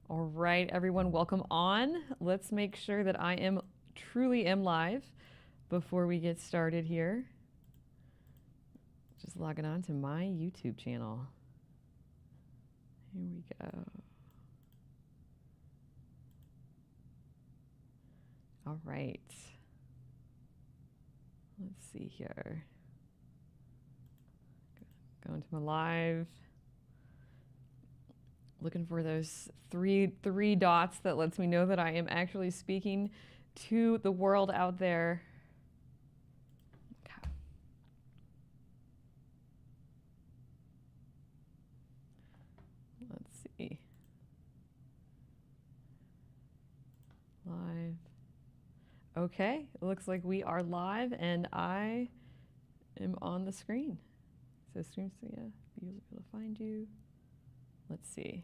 All right, everyone, welcome on. Let's make sure that I truly am live before we get started here. Just logging on to my YouTube channel. Here we go. All right. Let's see here. Going to my live. Looking for those three dots that lets me know that I am actually speaking to the world out there. Okay. Let's see. Live. Okay, it looks like we are live and I am on the screen. So streams, yeah, be able to find you. Let's see.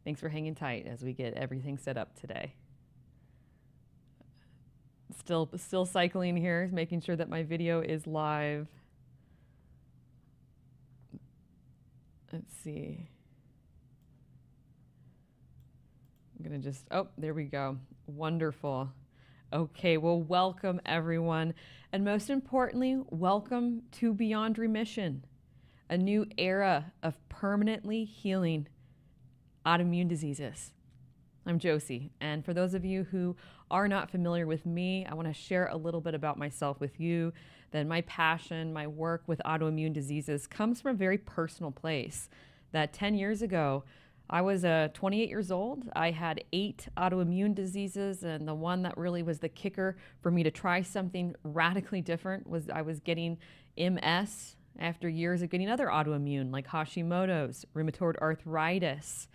Thanks for hanging tight as we get everything set up today. Still cycling here, making sure that my video is live. Let's see. I'm gonna just, oh, there we go. Wonderful. Okay, well, welcome everyone. And most importantly, welcome to Beyond Remission, a new era of permanently healing autoimmune diseases. I'm Josie, and for those of you who are not familiar with me, I want to share a little bit about myself with you. That my passion, my work with autoimmune diseases comes from a very personal place. That 10 years ago, I was 28 years old. I had 8 autoimmune diseases, and the one that really was the kicker for me to try something radically different was I was getting MS after years of getting other autoimmune like Hashimoto's, rheumatoid arthritis,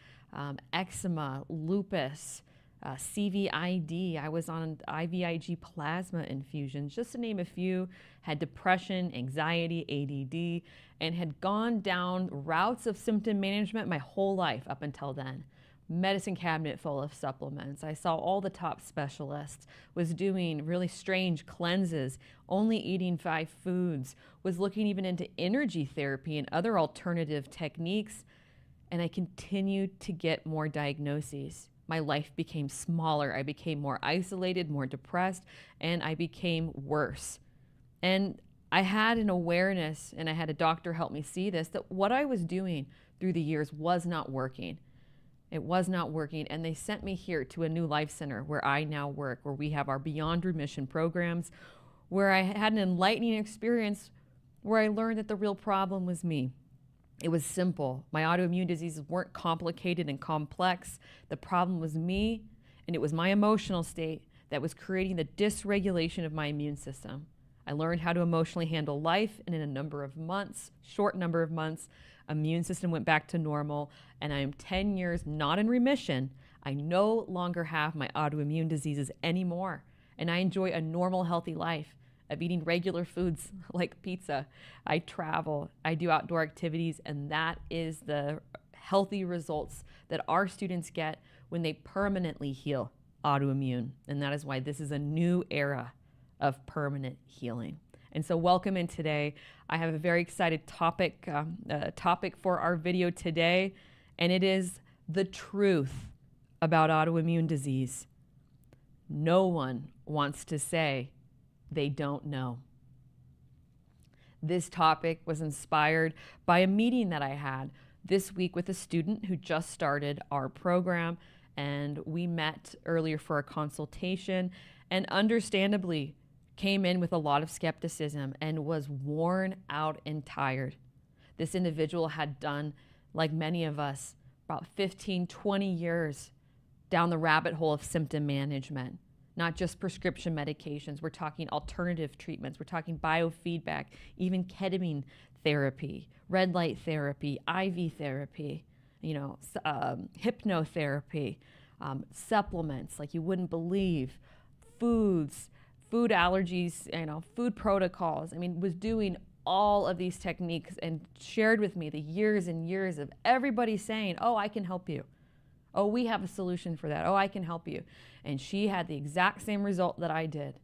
eczema, lupus, CVID. I was on IVIG plasma infusions, just to name a few, had depression, anxiety, ADD, and had gone down routes of symptom management my whole life up until then. Medicine cabinet full of supplements. I saw all the top specialists, was doing really strange cleanses, only eating 5 foods, was looking even into energy therapy and other alternative techniques, and I continued to get more diagnoses. My life became smaller. I became more isolated, more depressed, and I became worse. And I had an awareness, and I had a doctor help me see this, that what I was doing through the years was not working. It was not working, and they sent me here to a new life center where I now work, where we have our Beyond Remission programs, where I had an enlightening experience where I learned that the real problem was me. It was simple. My autoimmune diseases weren't complicated and complex. The problem was me, and it was my emotional state that was creating the dysregulation of my immune system. I learned how to emotionally handle life, and in a number of months, short number of months, immune system went back to normal, and I am 10 years not in remission. I no longer have my autoimmune diseases anymore, and I enjoy a normal, healthy life of eating regular foods like pizza. I travel, I do outdoor activities, and that is the healthy results that our students get when they permanently heal autoimmune. And that is why this is a new era of permanent healing. And so welcome in today. I have a very excited topic for our video today, and it is the truth about autoimmune disease. No one wants to say they don't know. This topic was inspired by a meeting that I had this week with a student who just started our program, and we met earlier for a consultation, and understandably came in with a lot of skepticism and was worn out and tired. This individual had done, like many of us, about 15, 20 years down the rabbit hole of symptom management. Not just prescription medications, we're talking alternative treatments, we're talking biofeedback, even ketamine therapy, red light therapy, IV therapy, hypnotherapy, supplements like you wouldn't believe, foods, food allergies, food protocols. I mean, was doing all of these techniques and shared with me the years and years of everybody saying, oh, I can help you. Oh, we have a solution for that. Oh, I can help you. And she had the exact same result that I did.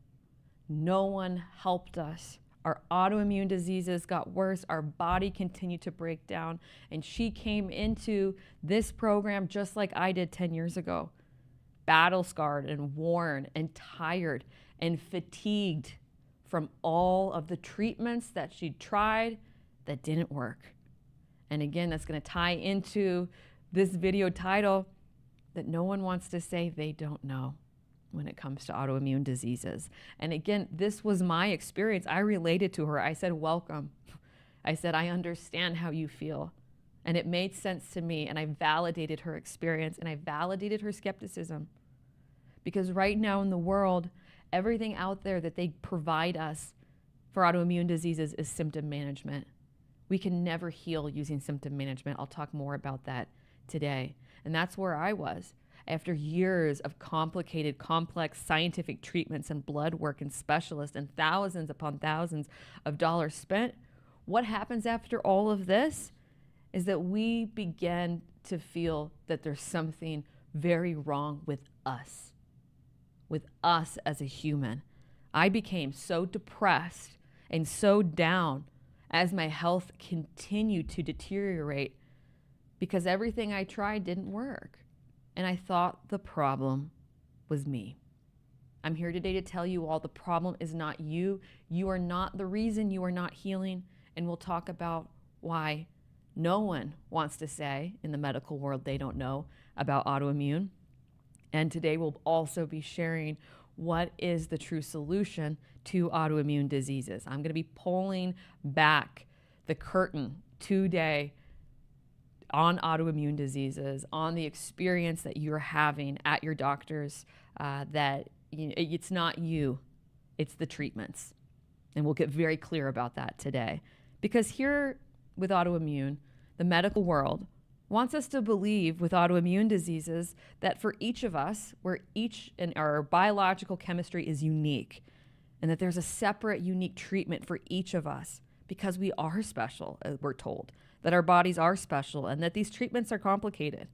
No one helped us. Our autoimmune diseases got worse. Our body continued to break down. And she came into this program just like I did 10 years ago, battle scarred and worn and tired and fatigued from all of the treatments that she tried that didn't work. And again, that's going to tie into this video title that no one wants to say they don't know when it comes to autoimmune diseases. And again, this was my experience. I related to her. I said, welcome. I said, I understand how you feel. And it made sense to me. And I validated her experience and I validated her skepticism. Because right now in the world, everything out there that they provide us for autoimmune diseases is symptom management. We can never heal using symptom management. I'll talk more about that today. And that's where I was. After years of complicated, complex scientific treatments and blood work and specialists and thousands upon thousands of dollars spent, what happens after all of this is that we begin to feel that there's something very wrong with us as a human. I became so depressed and so down as my health continued to deteriorate because everything I tried didn't work. And I thought the problem was me. I'm here today to tell you all the problem is not you. You are not the reason you are not healing. And we'll talk about why no one wants to say in the medical world they don't know about autoimmune. And today we'll also be sharing what is the true solution to autoimmune diseases. I'm going to be pulling back the curtain today on autoimmune diseases, on the experience that you're having at your doctor's, that it's not you, it's the treatments. And we'll get very clear about that today. Because here with autoimmune, the medical world wants us to believe with autoimmune diseases that for each of us, we're each in our biological chemistry is unique, and that there's a separate, unique treatment for each of us because we are special, as we're told, that our bodies are special and that these treatments are complicated,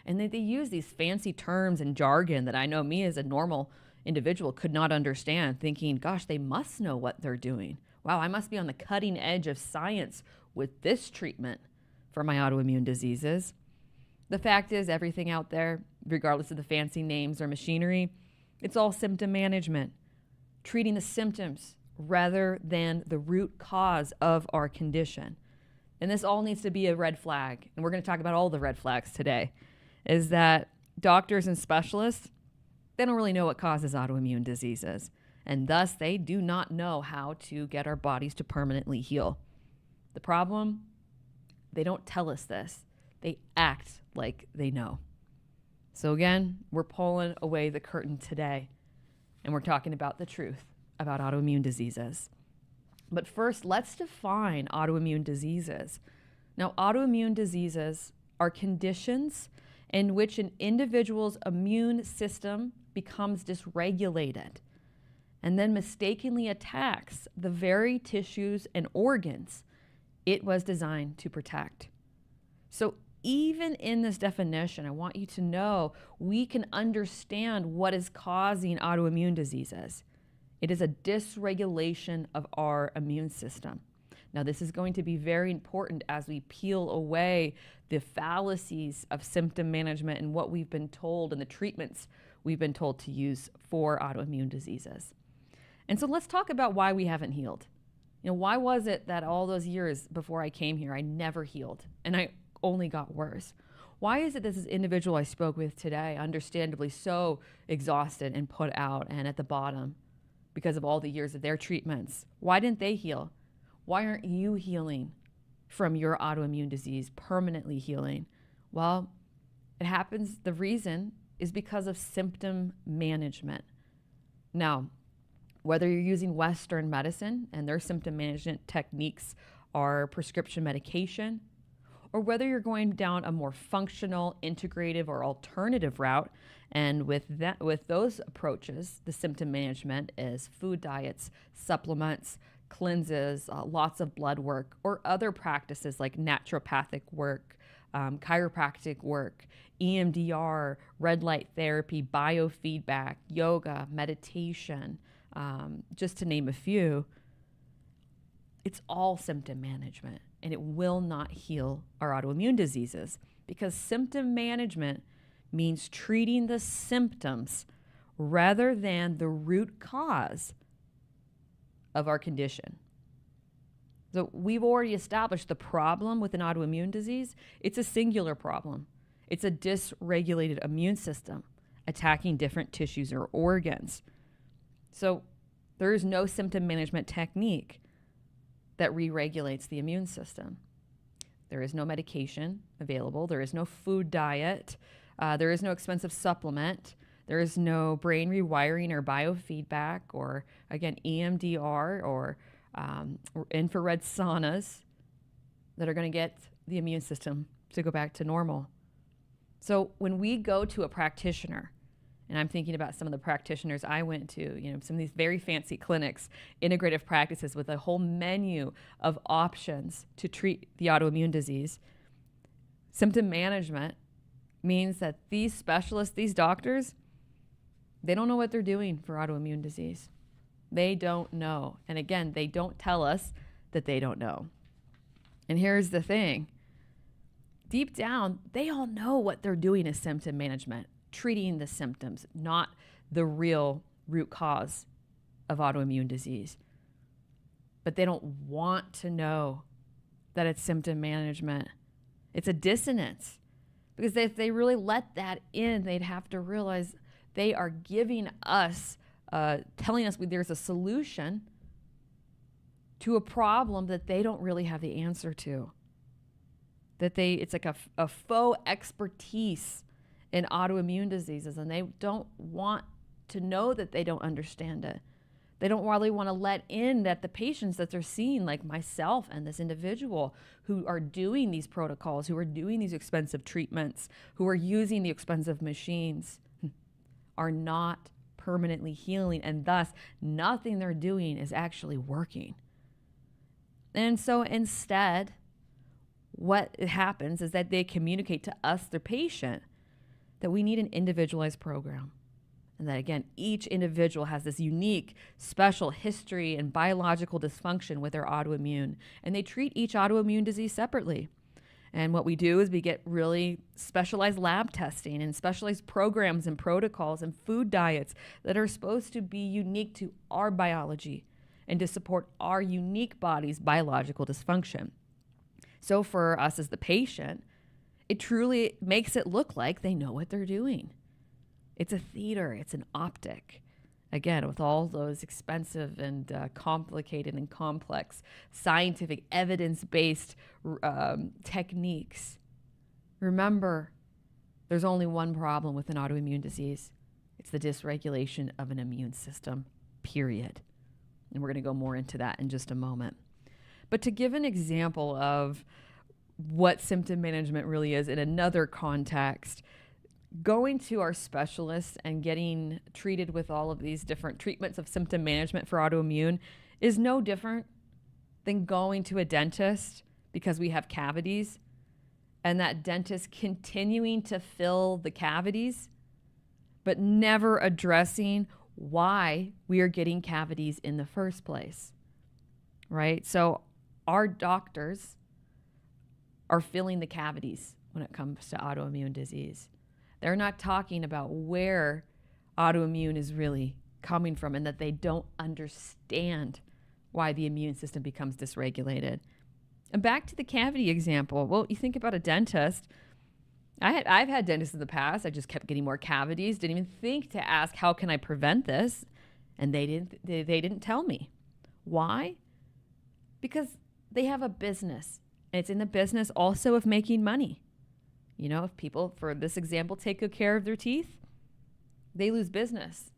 and that they use these fancy terms and jargon that I know me as a normal individual could not understand, thinking, gosh, they must know what they're doing. Wow, I must be on the cutting edge of science with this treatment for my autoimmune diseases. The fact is, everything out there, regardless of the fancy names or machinery, it's all symptom management, treating the symptoms rather than the root cause of our condition. And this all needs to be a red flag. And we're going to talk about all the red flags today, is that doctors and specialists, they don't really know what causes autoimmune diseases. And thus, they do not know how to get our bodies to permanently heal. The problem, they don't tell us this. They act like they know. So again, we're pulling away the curtain today, and we're talking about the truth about autoimmune diseases. But first, let's define autoimmune diseases. Now, autoimmune diseases are conditions in which an individual's immune system becomes dysregulated and then mistakenly attacks the very tissues and organs it was designed to protect. So even in this definition, I want you to know we can understand what is causing autoimmune diseases. It is a dysregulation of our immune system. Now, this is going to be very important as we peel away the fallacies of symptom management and what we've been told and the treatments we've been told to use for autoimmune diseases. And so let's talk about why we haven't healed. Why was it that all those years before I came here, I never healed and I only got worse? Why is it this individual I spoke with today, understandably so exhausted and put out and at the bottom because of all the years of their treatments? Why didn't they heal? Why aren't you healing from your autoimmune disease, permanently healing? Well, it happens, the reason is because of symptom management. Now, whether you're using Western medicine and their symptom management techniques are prescription medication, or whether you're going down a more functional, integrative, or alternative route, and with those approaches, the symptom management is food diets, supplements, cleanses, lots of blood work, or other practices like naturopathic work, chiropractic work, EMDR, red light therapy, biofeedback, yoga, meditation, just to name a few. It's all symptom management, and it will not heal our autoimmune diseases, because symptom management means treating the symptoms rather than the root cause of our condition. So we've already established the problem with an autoimmune disease. It's a singular problem. It's a dysregulated immune system attacking different tissues or organs. So there is no symptom management technique that re-regulates the immune system. There is no medication available. There is no food diet. There is no expensive supplement. There is no brain rewiring or biofeedback or, again, EMDR or infrared saunas that are going to get the immune system to go back to normal. So when we go to a practitioner, and I'm thinking about some of the practitioners I went to, some of these very fancy clinics, integrative practices with a whole menu of options to treat the autoimmune disease. Symptom management means that these specialists, these doctors, they don't know what they're doing for autoimmune disease. They don't know. And again, they don't tell us that they don't know. And here's the thing. Deep down, they all know what they're doing is symptom management, treating the symptoms, not the real root cause of autoimmune disease. But they don't want to know that it's symptom management. It's a dissonance. Because if they really let that in, they'd have to realize they are giving us, telling us there's a solution to a problem that they don't really have the answer to. It's like a faux expertise in autoimmune diseases, and they don't want to know that they don't understand it. They don't really want to let in that the patients that they're seeing, like myself and this individual who are doing these protocols, who are doing these expensive treatments, who are using the expensive machines, are not permanently healing, and thus nothing they're doing is actually working. And so instead, what happens is that they communicate to us, their patient, that we need an individualized program. And that, again, each individual has this unique, special history and biological dysfunction with their autoimmune. And they treat each autoimmune disease separately. And what we do is we get really specialized lab testing and specialized programs and protocols and food diets that are supposed to be unique to our biology and to support our unique body's biological dysfunction. So for us as the patient, it truly makes it look like they know what they're doing. It's a theater, it's an optic. Again, with all those expensive and complicated and complex scientific evidence-based techniques. Remember, there's only one problem with an autoimmune disease. It's the dysregulation of an immune system, period. And we're going to go more into that in just a moment. But to give an example of what symptom management really is in another context, going to our specialists and getting treated with all of these different treatments of symptom management for autoimmune is no different than going to a dentist because we have cavities and that dentist continuing to fill the cavities, but never addressing why we are getting cavities in the first place, right? So our doctors are filling the cavities when it comes to autoimmune disease. They're not talking about where autoimmune is really coming from and that they don't understand why the immune system becomes dysregulated. And back to the cavity example. Well, you think about a dentist. I've had dentists in the past. I just kept getting more cavities. Didn't even think to ask, how can I prevent this? And they didn't tell me. Why? Because they have a business. And it's in the business also of making money. You know, if people, for this example, take good care of their teeth, they lose business.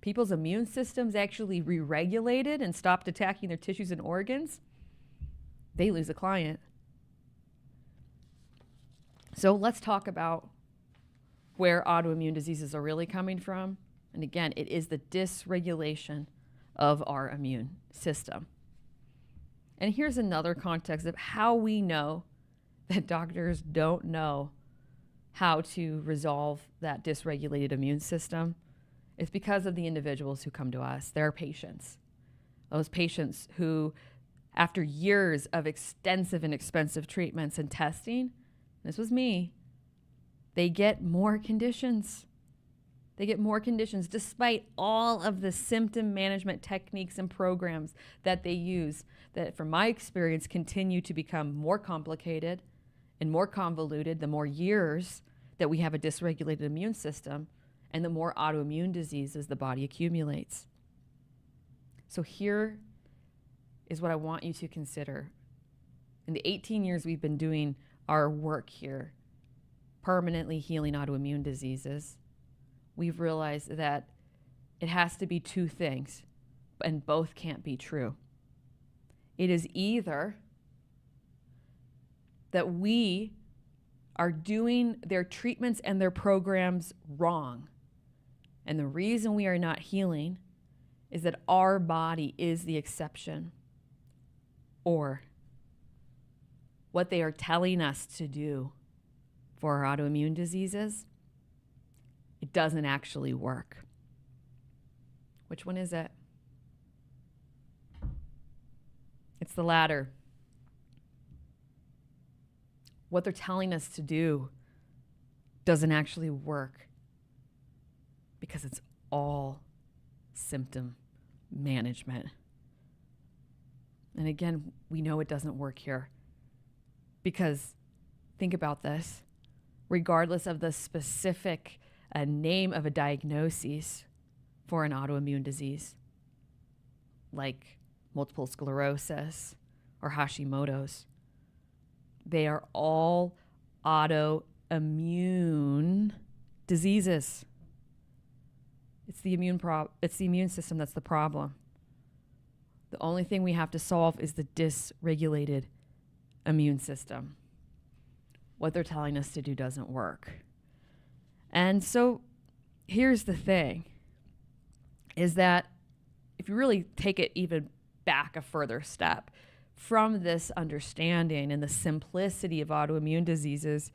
People's immune systems actually re-regulated and stopped attacking their tissues and organs, they lose a client. So let's talk about where autoimmune diseases are really coming from. And again, it is the dysregulation of our immune system. And here's another context of how we know that doctors don't know how to resolve that dysregulated immune system. It's because of the individuals who come to us. They're patients. Those patients who after years of extensive and expensive treatments and testing, this was me, they get more conditions. They get more conditions despite all of the symptom management techniques and programs that they use that, from my experience, continue to become more complicated and more convoluted the more years that we have a dysregulated immune system and the more autoimmune diseases the body accumulates. So here is what I want you to consider. In the 18 years we've been doing our work here, permanently healing autoimmune diseases, we've realized that it has to be two things, and both can't be true. It is either that we are doing their treatments and their programs wrong, and the reason we are not healing is that our body is the exception, or what they are telling us to do for our autoimmune diseases, it doesn't actually work. Which one is it? It's the latter. What they're telling us to do doesn't actually work because it's all symptom management. And again, we know it doesn't work here because think about this. Regardless of the specific name of a diagnosis for an autoimmune disease, like multiple sclerosis or Hashimoto's, they are all autoimmune diseases. It's the immune system that's the problem. The only thing we have to solve is the dysregulated immune system. What they're telling us to do doesn't work. And so here's the thing, is that if you really take it even back a further step from this understanding and the simplicity of autoimmune diseases,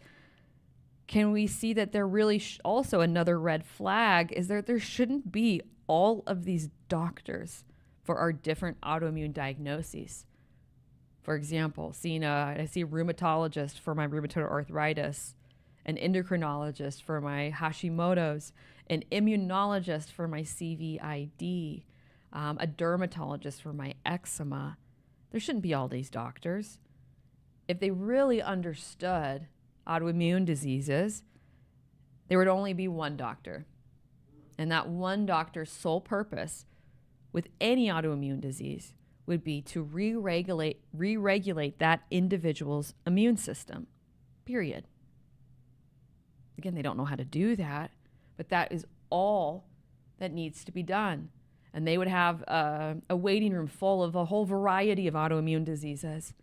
can we see that there really also another red flag is that there shouldn't be all of these doctors for our different autoimmune diagnoses. For example, I see a rheumatologist for my rheumatoid arthritis, an endocrinologist for my Hashimoto's, an immunologist for my CVID, a dermatologist for my eczema. There shouldn't be all these doctors. If they really understood autoimmune diseases, there would only be one doctor. And that one doctor's sole purpose with any autoimmune disease would be to re-regulate that individual's immune system, period. Again, they don't know how to do that, but that is all that needs to be done. And they would have a waiting room full of a whole variety of autoimmune diseases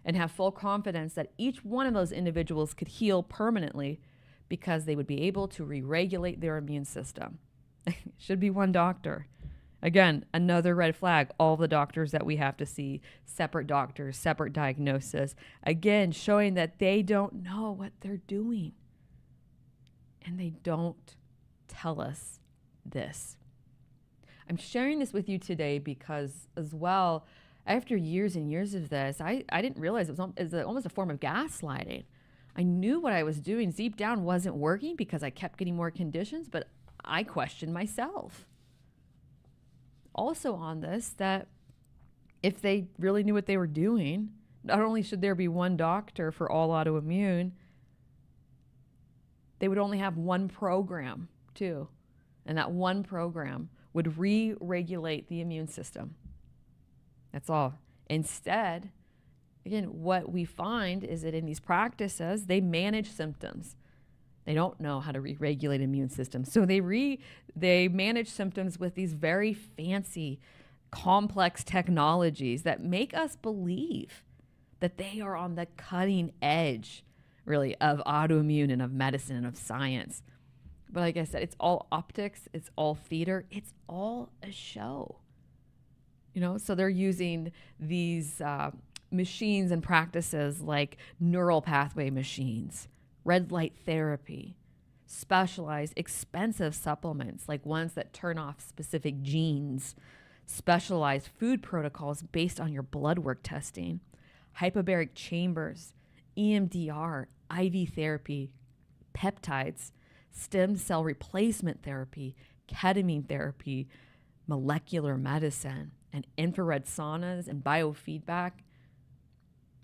and have full confidence that each one of those individuals could heal permanently because they would be able to re-regulate their immune system. Should be one doctor. Again, another red flag. All the doctors that we have to see, separate doctors, separate diagnosis. Again, showing that they don't know what they're doing. And they don't tell us this. I'm sharing this with you today because, as well, after years and years of this, I didn't realize it was almost a form of gaslighting. I knew what I was doing deep down wasn't working because I kept getting more conditions, but I questioned myself. Also on this, that if they really knew what they were doing, not only should there be one doctor for all autoimmune, they would only have one program too. And that one program would re-regulate the immune system. That's all. Instead, again, what we find is that in these practices, they manage symptoms. They don't know how to re-regulate immune systems. So they manage symptoms with these very fancy, complex technologies that make us believe that they are on the cutting edge, really, of autoimmune and of medicine and of science. But like I said, it's all optics, it's all theater, it's all a show. So they're using these machines and practices like neural pathway machines, red light therapy, specialized expensive supplements like ones that turn off specific genes, specialized food protocols based on your blood work testing, hyperbaric chambers, EMDR, IV therapy, peptides, stem cell replacement therapy, ketamine therapy, molecular medicine, and infrared saunas and biofeedback.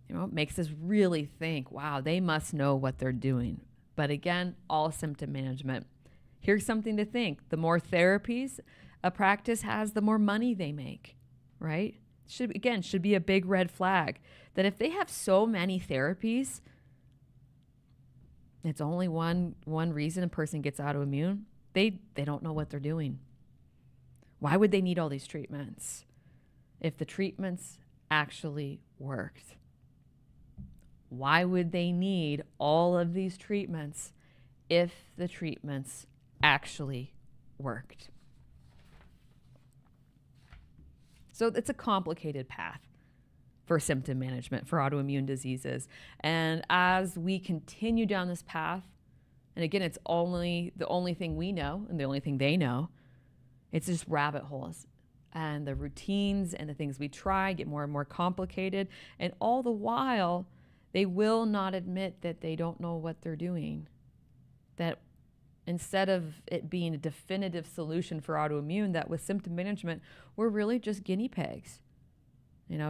It makes us really think, wow, they must know what they're doing. But again, all symptom management. Here's something to think. The more therapies a practice has, the more money they make, right? Should be a big red flag that if they have so many therapies, it's only one reason a person gets autoimmune. They don't know what they're doing. Why would they need all these treatments if the treatments actually worked? Why would they need all of these treatments if the treatments actually worked? So it's a complicated path for symptom management for autoimmune diseases. And as we continue down this path, and again, it's only the only thing we know and the only thing they know, it's just rabbit holes. And the routines and the things we try get more and more complicated. And all the while, they will not admit that they don't know what they're doing. That instead of it being a definitive solution for autoimmune, that with symptom management, we're really just guinea pigs.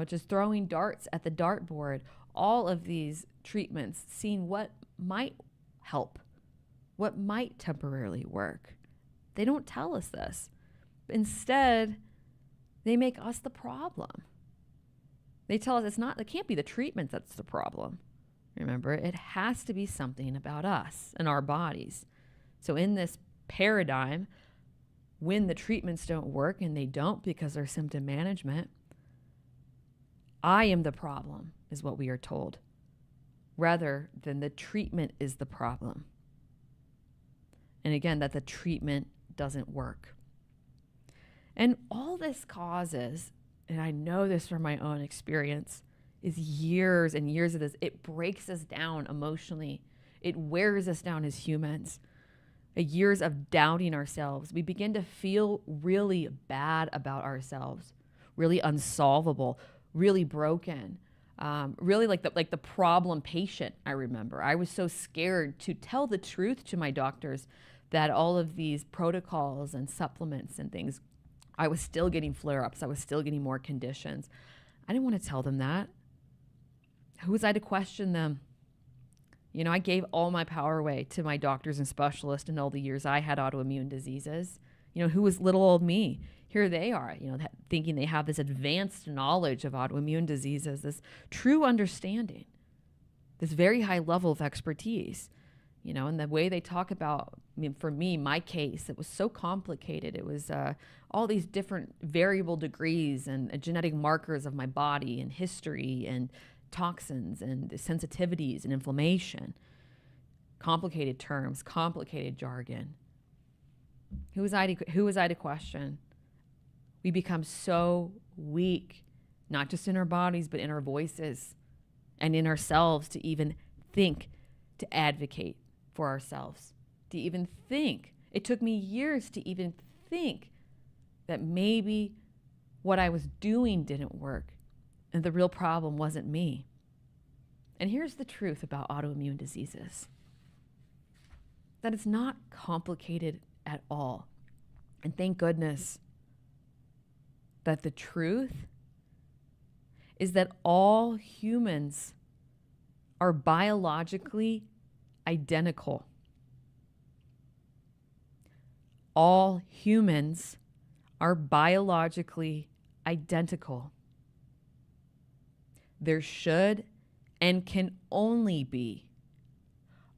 Just throwing darts at the dartboard, all of these treatments, seeing what might help, what might temporarily work. They don't tell us this. Instead, they make us the problem. They tell us it can't be the treatment that's the problem. Remember, it has to be something about us and our bodies. So in this paradigm, when the treatments don't work, and they don't because they're symptom management, I am the problem, is what we are told, rather than the treatment is the problem. And again, that the treatment doesn't work. And all this causes, and I know this from my own experience, is years and years of this. It breaks us down emotionally. It wears us down as humans. Years of doubting ourselves. We begin to feel really bad about ourselves, really unsolvable, really broken, really like the problem patient. I remember I was so scared to tell the truth to my doctors that all of these protocols and supplements and things, I was still getting flare-ups. I was still getting more conditions. I didn't want to tell them that. Who was I to question them? I gave all my power away to my doctors and specialists in all the years I had autoimmune diseases. Who was little old me? Here they are, thinking they have this advanced knowledge of autoimmune diseases, this true understanding, this very high level of expertise. And the way they talk about, for me, my case, it was so complicated. It was all these different variable degrees and genetic markers of my body and history and toxins and sensitivities and inflammation. Complicated terms, complicated jargon. Who was I to question? We become so weak, not just in our bodies, but in our voices and in ourselves to even think to advocate for ourselves, to even think. It took me years to even think that maybe what I was doing didn't work and the real problem wasn't me. And here's the truth about autoimmune diseases, that it's not complicated at all. And thank goodness that the truth is that all humans are biologically identical. All humans are biologically identical. There should and can only be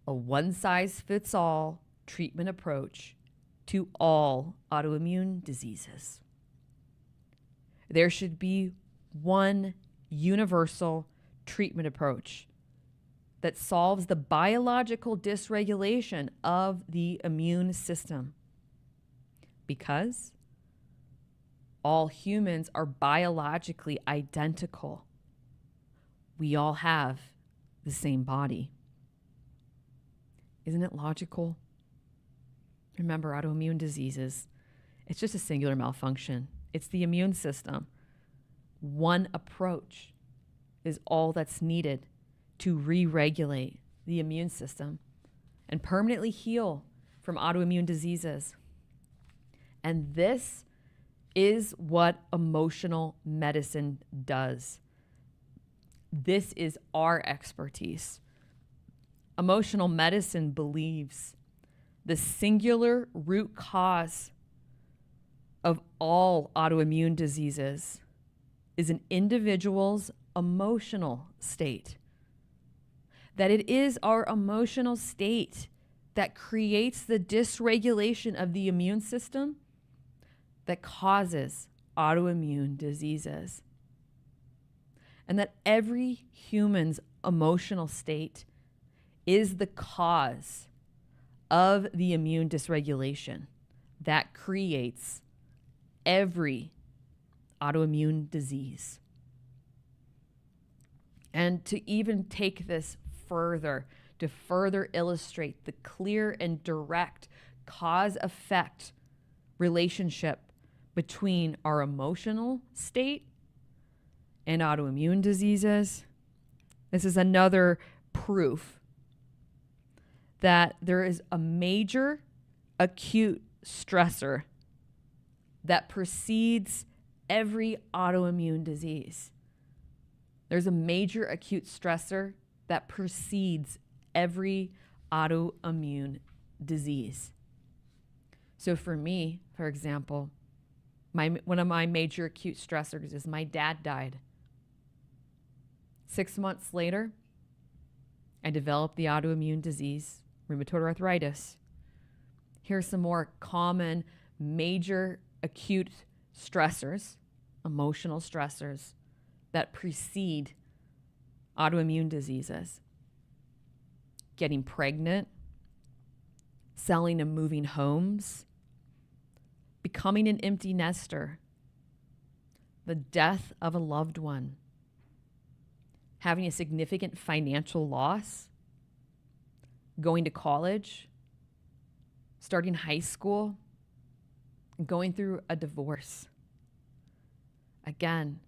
a one-size-fits-all treatment approach to all autoimmune diseases. There should be one universal treatment approach that solves the biological dysregulation of the immune system, because all humans are biologically identical. We all have the same body. Isn't it logical? Remember, autoimmune diseases, it's just a singular malfunction It's the immune system. One approach is all that's needed to re-regulate the immune system and permanently heal from autoimmune diseases. And this is what emotional medicine does. This is our expertise. Emotional medicine believes the singular root cause of all autoimmune diseases is an individual's emotional state. That it is our emotional state that creates the dysregulation of the immune system that causes autoimmune diseases. And that every human's emotional state is the cause of the immune dysregulation that creates every autoimmune disease. And to even take this further, to further illustrate the clear and direct cause-effect relationship between our emotional state and autoimmune diseases, this is another proof that there is a major acute stressor that precedes every autoimmune disease. There's a major acute stressor that precedes every autoimmune disease. So for me, for example, one of my major acute stressors is my dad died. 6 months later, I developed the autoimmune disease, rheumatoid arthritis. Here's some more common major acute stressors, emotional stressors that precede autoimmune diseases. Getting pregnant, selling and moving homes, becoming an empty nester, the death of a loved one, having a significant financial loss, going to college, starting high school, and going through a divorce. Again,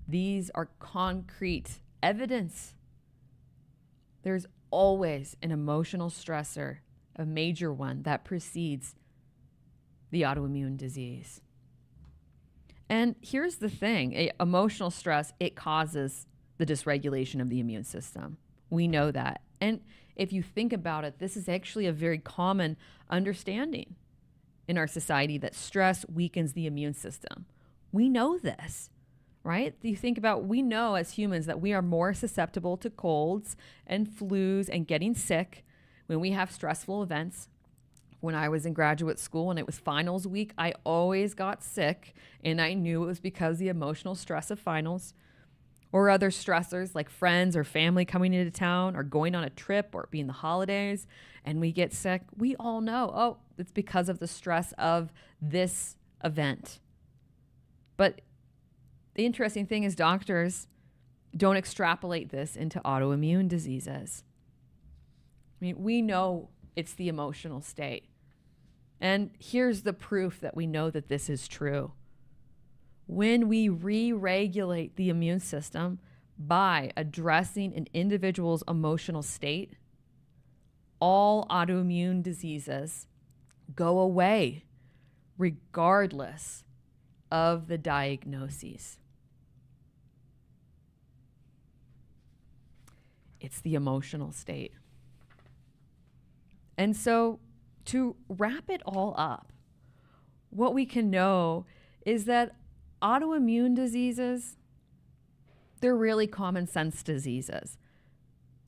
these are concrete evidence. There's always an emotional stressor, a major one, that precedes the autoimmune disease. And here's the thing, emotional stress, it causes the dysregulation of the immune system. We know that. And if you think about it, this is actually a very common understanding in our society that stress weakens the immune system. We know this, right? You think about, we know as humans that we are more susceptible to colds and flus and getting sick when we have stressful events. When I was in graduate school and it was finals week, I always got sick, and I knew it was because of the emotional stress of finals or other stressors like friends or family coming into town or going on a trip or being the holidays and we get sick. We all know, oh, it's because of the stress of this event. But the interesting thing is doctors don't extrapolate this into autoimmune diseases. I mean, we know it's the emotional state. And here's the proof that we know that this is true. When we re-regulate the immune system by addressing an individual's emotional state, all autoimmune diseases go away regardless of the diagnoses. It's the emotional state. And so to wrap it all up, what we can know is that autoimmune diseases, they're really common sense diseases.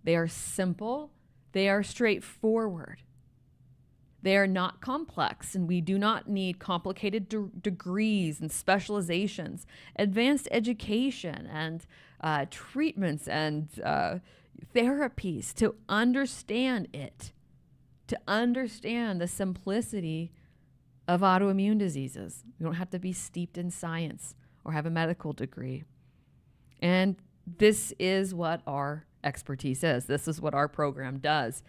They are simple, they are straightforward. They are not complex, and we do not need complicated degrees and specializations, advanced education and treatments and therapies to understand it, to understand the simplicity of autoimmune diseases. You don't have to be steeped in science or have a medical degree. And this is what our expertise is. This is what our program does.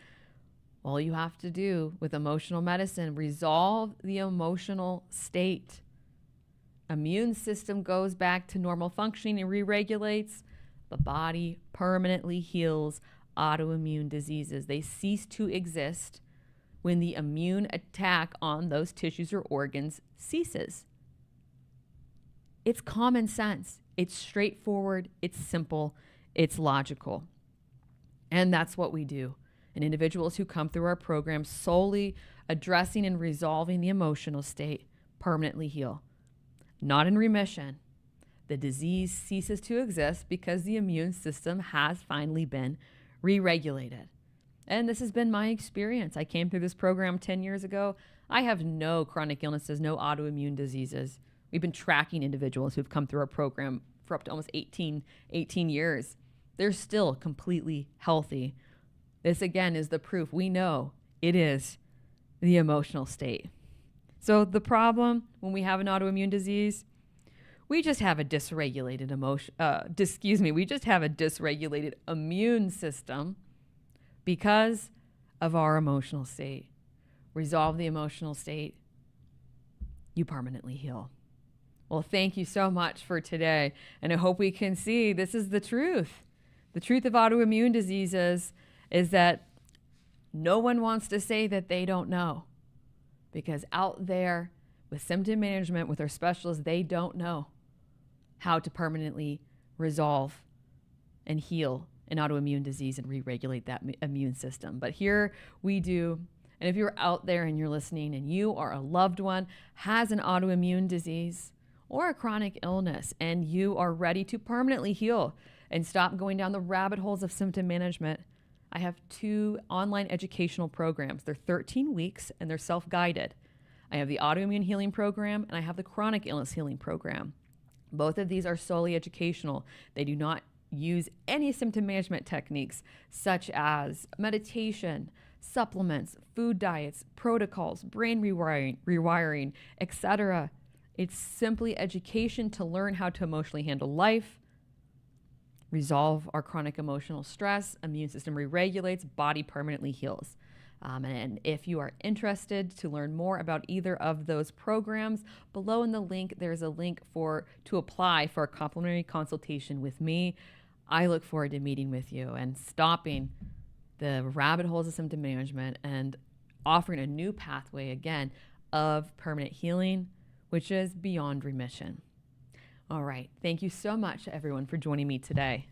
All you have to do with emotional medicine, resolve the emotional state. immune system goes back to normal functioning and re-regulates, the body permanently heals autoimmune diseases. They cease to exist when the immune attack on those tissues or organs ceases. It's common sense. It's straightforward. It's simple. It's logical. And that's what we do. And individuals who come through our program solely addressing and resolving the emotional state permanently heal. Not in remission. The disease ceases to exist because the immune system has finally been re-regulated. And this has been my experience. I came through this program 10 years ago. I have no chronic illnesses, no autoimmune diseases. We've been tracking individuals who've come through our program for up to almost 18 years. They're still completely healthy. This, again, is the proof. We know it is the emotional state. So the problem when we have an autoimmune disease, we just have a dysregulated we just have a dysregulated immune system because of our emotional state. Resolve the emotional state, you permanently heal. Well, thank you so much for today. And I hope we can see this is the truth. The truth of autoimmune diseases is that no one wants to say that they don't know. Because out there with symptom management, with our specialists, they don't know how to permanently resolve and heal an autoimmune disease and re-regulate that immune system. But here we do. And if you're out there and you're listening and you or a loved one has an autoimmune disease or a chronic illness and you are ready to permanently heal and stop going down the rabbit holes of symptom management, I have 2 online educational programs. They're 13 weeks and they're self-guided. I have the autoimmune healing program and I have the chronic illness healing program. Both of these are solely educational. They do not use any symptom management techniques such as meditation, supplements, food diets, protocols, brain rewiring, etc. It's simply education to learn how to emotionally handle life, resolve our chronic emotional stress, immune system re-regulates, body permanently heals. And if you are interested to learn more about either of those programs, below in the link, there's a link to apply for a complimentary consultation with me. I look forward to meeting with you and stopping the rabbit holes of symptom management and offering a new pathway, again, of permanent healing, which is beyond remission. All right. Thank you so much, everyone, for joining me today.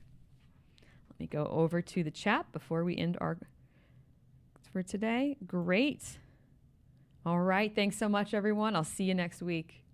Let me go over to the chat before we end our for today. Great. All right. Thanks so much, everyone. I'll see you next week.